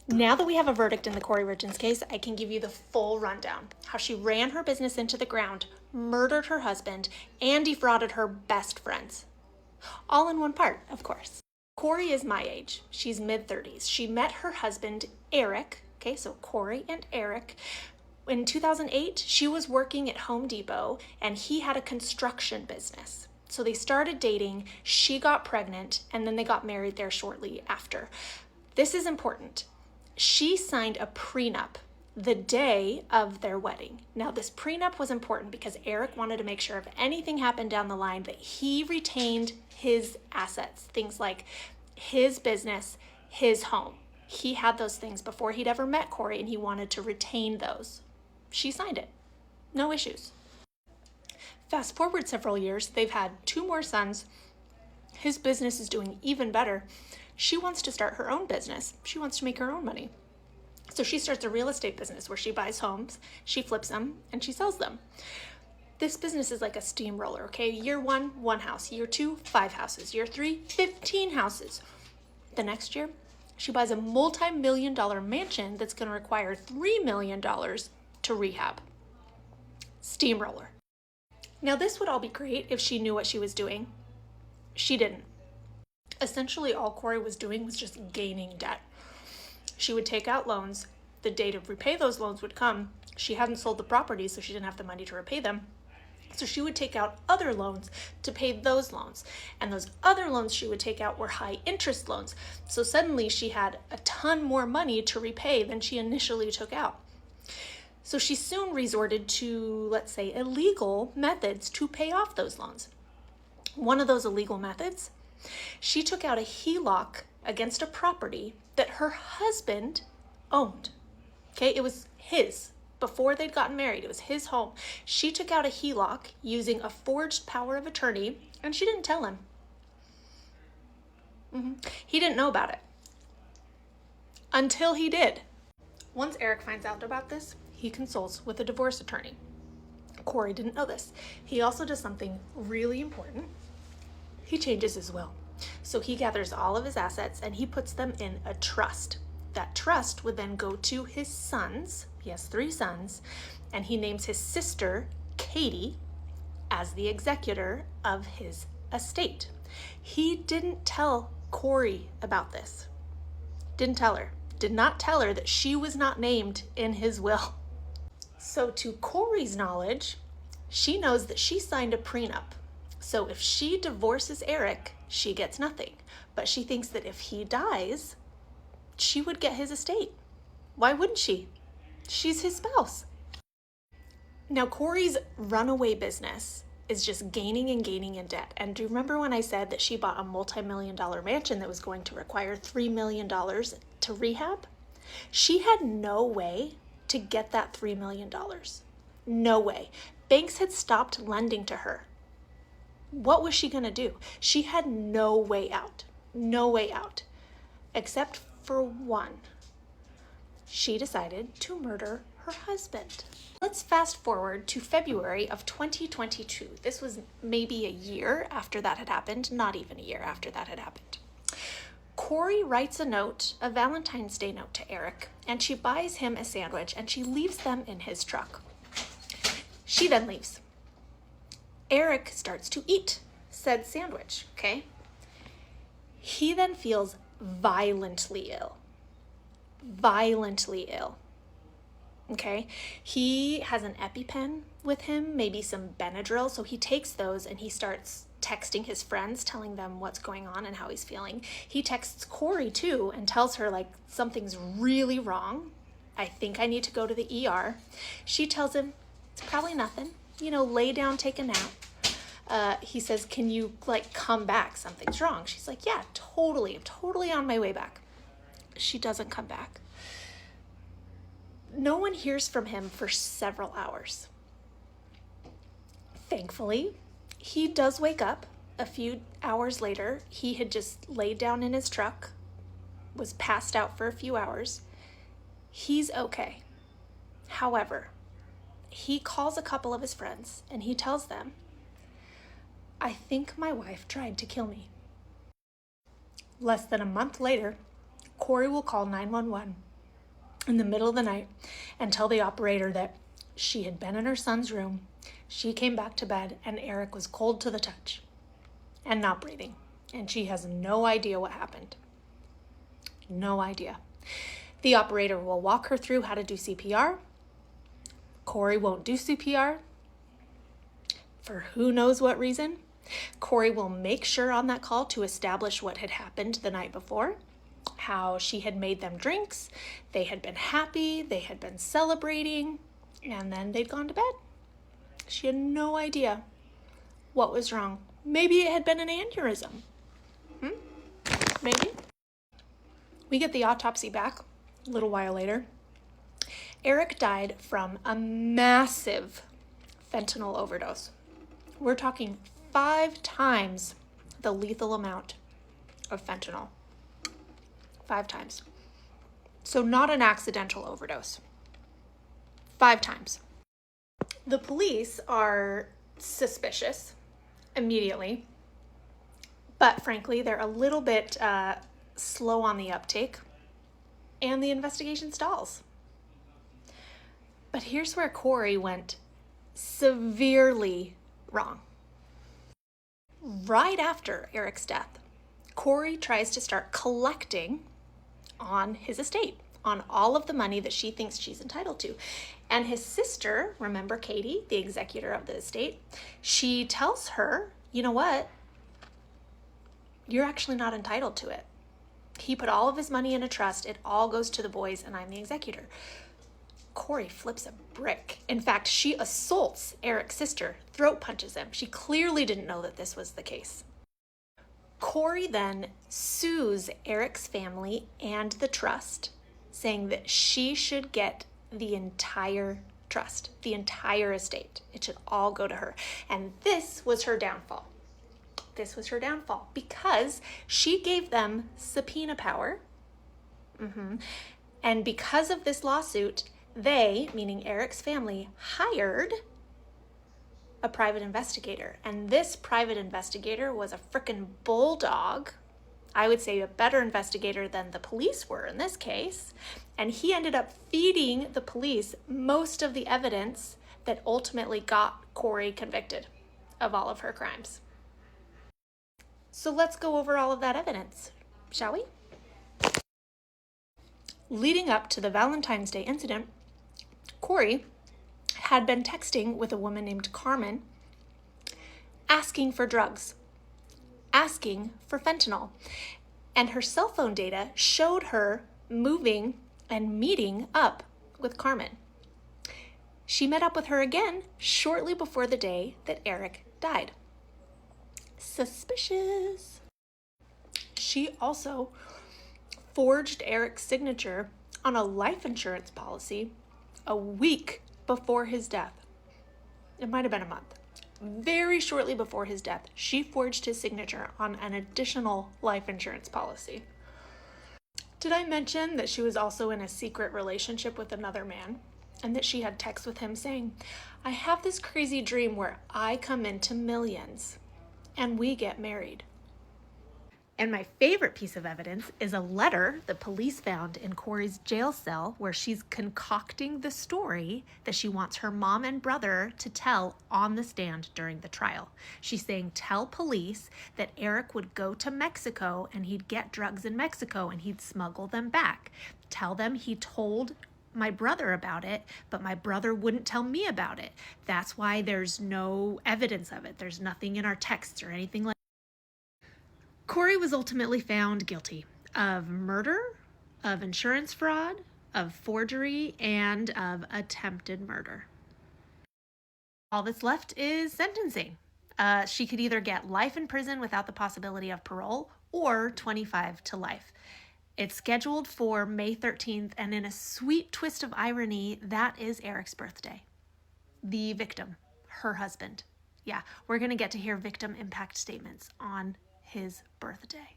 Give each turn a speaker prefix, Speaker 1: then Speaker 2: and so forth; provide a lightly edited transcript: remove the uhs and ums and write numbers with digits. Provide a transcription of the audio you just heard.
Speaker 1: Now that we have a verdict in the Kouri Richins case, I can give you the full rundown. How she ran her business into the ground, murdered her husband, and defrauded her best friends. All in one part, of course. Kouri is my age. She's mid-30s. She met her husband, Eric, okay, so Kouri and Eric. In 2008, she was working at Home Depot, and he had a construction business. So they started dating, she got pregnant, and then they got married there shortly after. This is important. She signed a prenup the day of their wedding. Now, this prenup was important because Eric wanted to make sure if anything happened down the line that he retained his assets, things like his business, his home. He had those things before he'd ever met Kouri, and he wanted to retain those. She signed it. No issues. Fast forward several years, they've had 2 more sons. His business is doing even better. She wants to start her own business. She wants to make her own money. So she starts a real estate business where she buys homes, she flips them, and she sells them. This business is like a steamroller, okay? Year 1, 1 house. Year 2, 5 houses. Year 3, 15 houses. The next year, she buys a multi-million-dollar mansion that's going to require $3 million to rehab. Steamroller. Now, this would all be great if she knew what she was doing. She didn't. Essentially, all Kouri was doing was just gaining debt. She would take out loans. The day to repay those loans would come. She hadn't sold the property, so she didn't have the money to repay them. So she would take out other loans to pay those loans. And those other loans she would take out were high interest loans. So suddenly she had a ton more money to repay than she initially took out. So she soon resorted to, let's say, illegal methods to pay off those loans. One of those illegal methods, she took out a HELOC against a property that her husband owned. Okay, it was his. Before they'd gotten married, it was his home. She took out a HELOC using a forged power of attorney, and she didn't tell him. He didn't know about it until he did. Once Eric finds out about this, he consults with a divorce attorney. Kouri didn't know this. He also does something really important. He changes his will. So he gathers all of his assets and he puts them in a trust. That trust would then go to his sons. He has 3 sons, and he names his sister, Katie, as the executor of his estate. He didn't tell Kouri about this. Didn't tell her. Did not tell her that she was not named in his will. So to Kouri's knowledge, she knows that she signed a prenup. So if she divorces Eric, she gets nothing. But she thinks that if he dies, she would get his estate. Why wouldn't she? She's his spouse. Now, Kouri's runaway business is just gaining and gaining in debt. And do you remember when I said that she bought a multi-million-dollar mansion that was going to require $3 million to rehab? She had no way to get that $3 million. No way. Banks had stopped lending to her. What was she going to do? She had no way out. No way out. Except for one. She decided to murder her husband. Let's fast forward to February of 2022. This was maybe a year after that had happened, not even a year after that had happened. Kouri writes a note, a Valentine's Day note to Eric, and she buys him a sandwich and she leaves them in his truck. She then leaves. Eric starts to eat said sandwich, okay? He then feels violently ill. Violently ill. Okay? He has an EpiPen with him, maybe some Benadryl, so he takes those and he starts texting his friends, telling them what's going on and how he's feeling. He texts Kouri too and tells her like something's really wrong. I think I need to go to the ER. She tells him it's probably nothing. You know, lay down, take a nap. He says, can you like come back? Something's wrong. She's like, yeah, totally. I'm totally on my way back. She doesn't come back. No one hears from him for several hours. Thankfully, he does wake up a few hours later. He had just laid down in his truck, was passed out for a few hours. He's okay. However, he calls a couple of his friends and he tells them, I think my wife tried to kill me. Less than a month later, Kouri will call 911 in the middle of the night and tell the operator that she had been in her son's room. She came back to bed and Eric was cold to the touch and not breathing. And she has no idea what happened. No idea. The operator will walk her through how to do CPR. Kouri won't do CPR for who knows what reason. Kouri will make sure on that call to establish what had happened the night before, how she had made them drinks, they had been happy, they had been celebrating, and then they'd gone to bed. She had no idea what was wrong. Maybe it had been an aneurysm. Maybe. We get the autopsy back a little while later. Eric died from a massive fentanyl overdose. We're talking 5 times the lethal amount of fentanyl. 5 times. So not an accidental overdose. 5 times. The police are suspicious immediately, but frankly, they're a little bit slow on the uptake, and the investigation stalls. But here's where Kouri went severely wrong. Right after Eric's death, Kouri tries to start collecting on his estate, on all of the money that she thinks she's entitled to. And his sister, remember Katie, the executor of the estate, she tells her, you know what? You're actually not entitled to it. He put all of his money in a trust. It all goes to the boys, and I'm the executor. Kouri flips a brick. In fact, she assaults Eric's sister, throat punches him. She clearly didn't know that this was the case. Kouri then sues Eric's family and the trust, saying that she should get the entire trust, the entire estate. It should all go to her. And this was her downfall. This was her downfall because she gave them subpoena power. And because of this lawsuit, they, meaning Eric's family, hired a private investigator. And this private investigator was a frickin' bulldog. I would say a better investigator than the police were in this case. And he ended up feeding the police most of the evidence that ultimately got Kouri convicted of all of her crimes. So let's go over all of that evidence, shall we? Leading up to the Valentine's Day incident, Kouri had been texting with a woman named Carmen, asking for drugs, asking for fentanyl. And her cell phone data showed her moving and meeting up with Carmen. She met up with her again shortly before the day that Eric died. Suspicious. She also forged Eric's signature on a life insurance policy a week before his death. It might have been a month. Very shortly before his death, she forged his signature on an additional life insurance policy. Did I mention that she was also in a secret relationship with another man? And that she had texts with him saying, I have this crazy dream where I come into millions and we get married. And my favorite piece of evidence is a letter the police found in Kouri's jail cell where she's concocting the story that she wants her mom and brother to tell on the stand during the trial. She's saying, tell police that Eric would go to Mexico and he'd get drugs in Mexico and he'd smuggle them back. Tell them he told my brother about it, but my brother wouldn't tell me about it. That's why there's no evidence of it. There's nothing in our texts or anything like that. Kouri was ultimately found guilty of murder, of insurance fraud, of forgery, and of attempted murder. All that's left is sentencing. She could either get life in prison without the possibility of parole or 25 to life. It's scheduled for May 13th, and in a sweet twist of irony, that is Eric's birthday. The victim, her husband. Yeah, we're going to get to hear victim impact statements on his birthday.